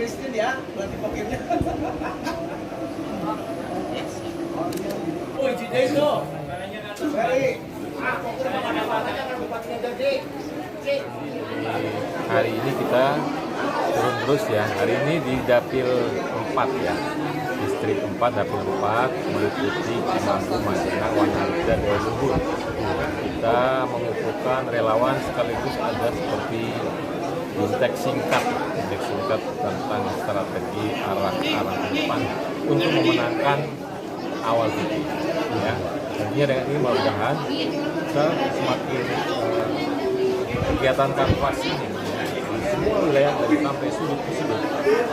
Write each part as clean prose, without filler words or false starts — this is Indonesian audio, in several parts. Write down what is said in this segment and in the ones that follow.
Christine ya, berarti pokoknya. Oh, Cici itu. Hari ini kita turun terus ya. Hari ini di Dapil 4 ya. Distrik 4, Dapil 4 meliputi Cimanggu, Majenang, Wanarja, dan Luhur. Kita mengumpulkan relawan sekaligus ada seperti indeks singkat tentang strategi arah depan untuk memenangkan awal titik ya. Tentunya dengan ini mudah-mudahan kita semakin kegiatan kanvas ini di semua wilayah dari sampai sudut ke sudut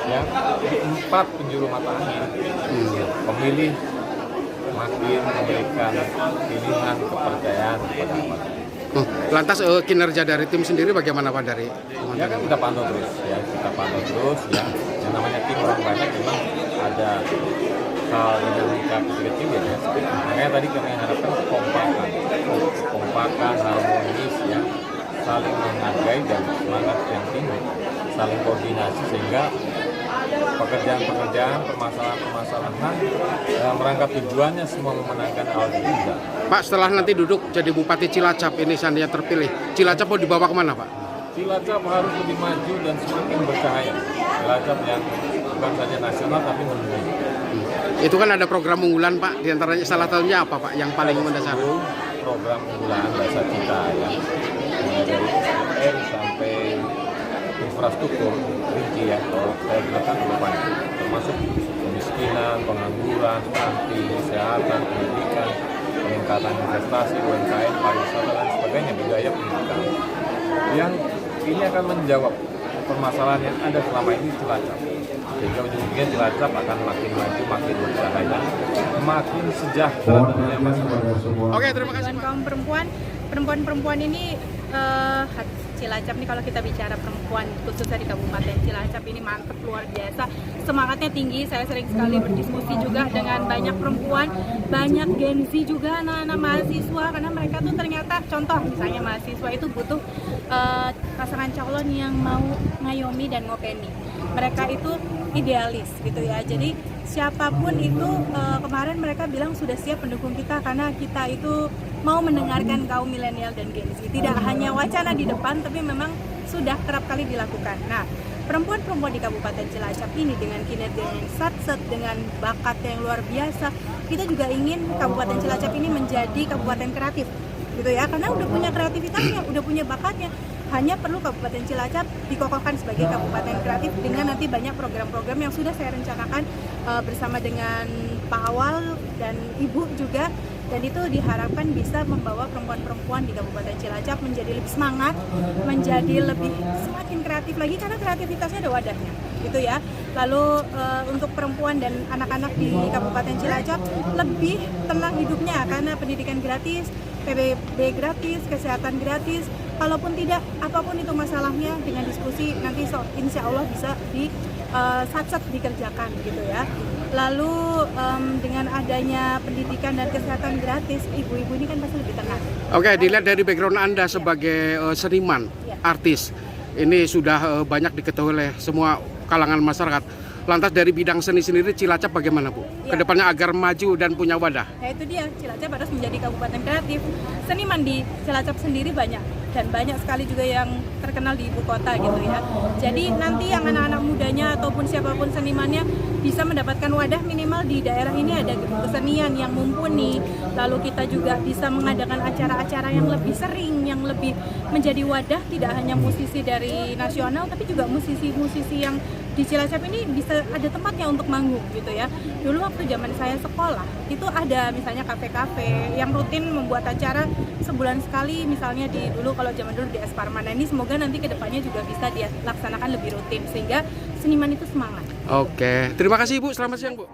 ya, di 4 penjuru mata angin pemilih makin memberikan pilihan kepercayaan kepada umat. Lantas kinerja dari tim sendiri bagaimana Pak dari? Ya kan kita pantau terus ya, ya. Yang namanya tim orang banyak memang ada hal dinamika kecil-kecil ya. Makanya tadi kami harapkan kompakan, harmonis ya, saling menghargai dan semangat yang tinggi, saling koordinasi sehingga pekerjaan-pekerjaan, permasalahan-permasalahan merangkap tujuannya semua memenangkan awal tiga. Pak, setelah nanti duduk jadi Bupati Cilacap ini seandainya terpilih, Cilacap mau dibawa kemana Pak? Cilacap harus lebih maju dan semakin bercahaya. Cilacap yang bukan saja nasional tapi mendunia. Itu kan ada program unggulan Pak, diantaranya salah satunya apa Pak yang paling mendasar? Program unggulan Desa Cita ya, mulai dari SDM sampai infrastruktur rinci ya, kalau saya jelaskan depannya, termasuk kemiskinan, pengangguran, stunting, kesehatan, pendidikan, peningkatan investasi, UMKM, pariwisata dan sebagainya, budaya pendidikan. Yang ini akan menjawab permasalahan yang ada selama ini Cilacap. Sehingga ujung-ujungnya Cilacap akan makin maju, makin bercahaya, makin sejahtera tentunya masyarakat. Oke, terima kasih. Kaum perempuan ini Cilacap nih, kalau kita bicara perempuan khususnya di Kabupaten Cilacap ini mantep luar biasa, semangatnya tinggi. Saya sering sekali berdiskusi juga dengan banyak perempuan, banyak Gen Z juga, anak-anak mahasiswa, karena mereka tuh ternyata contoh misalnya mahasiswa itu butuh pasangan calon yang mau ngayomi dan ngopeni. Mereka itu idealis gitu ya, jadi siapapun itu kemarin mereka bilang sudah siap mendukung kita karena kita itu mau mendengarkan kaum milenial dan Gen Z. Tidak hanya wacana di depan, tapi memang sudah kerap kali dilakukan. Nah, perempuan-perempuan di Kabupaten Cilacap ini dengan kinerja yang satset, dengan bakat yang luar biasa, kita juga ingin Kabupaten Cilacap ini menjadi kabupaten kreatif, gitu ya. Karena udah punya kreativitasnya, udah punya bakatnya. Hanya perlu Kabupaten Cilacap dikokohkan sebagai kabupaten kreatif dengan nanti banyak program-program yang sudah saya rencanakan bersama dengan Pak Awal dan Ibu juga. Dan itu diharapkan bisa membawa perempuan-perempuan di Kabupaten Cilacap menjadi lebih semangat, menjadi lebih semakin kreatif lagi karena kreativitasnya ada wadahnya, gitu ya. Lalu untuk perempuan dan anak-anak di Kabupaten Cilacap lebih tenang hidupnya karena pendidikan gratis, PBB gratis, kesehatan gratis. Kalaupun tidak, apapun itu masalahnya dengan diskusi nanti insya Allah bisa satset dikerjakan gitu ya. Lalu dengan adanya pendidikan dan kesehatan gratis, ibu-ibu ini kan pasti lebih tenang. Oke, dilihat dari background Anda sebagai seniman, artis, ini sudah banyak diketahui oleh semua kalangan masyarakat. Lantas dari bidang seni sendiri Cilacap bagaimana Bu? Kedepannya agar maju dan punya wadah? Nah itu dia, Cilacap harus menjadi kabupaten kreatif. Seniman di Cilacap sendiri banyak dan banyak sekali juga yang terkenal di ibu kota gitu ya. Jadi nanti yang anak-anak mudanya ataupun siapapun senimannya bisa mendapatkan wadah minimal di daerah ini ada kesenian yang mumpuni. Lalu kita juga bisa mengadakan acara-acara yang lebih sering, yang lebih menjadi wadah tidak hanya musisi dari nasional tapi juga musisi-musisi yang di Cilacap ini bisa ada tempatnya untuk manggung gitu ya. Dulu waktu zaman saya sekolah itu ada misalnya kafe-kafe yang rutin membuat acara sebulan sekali, misalnya di dulu kalau zaman dulu di Es Parman. Nah, ini semoga nanti kedepannya juga bisa dilaksanakan lebih rutin sehingga seniman itu semangat. Oke, terima kasih Ibu, selamat siang Bu.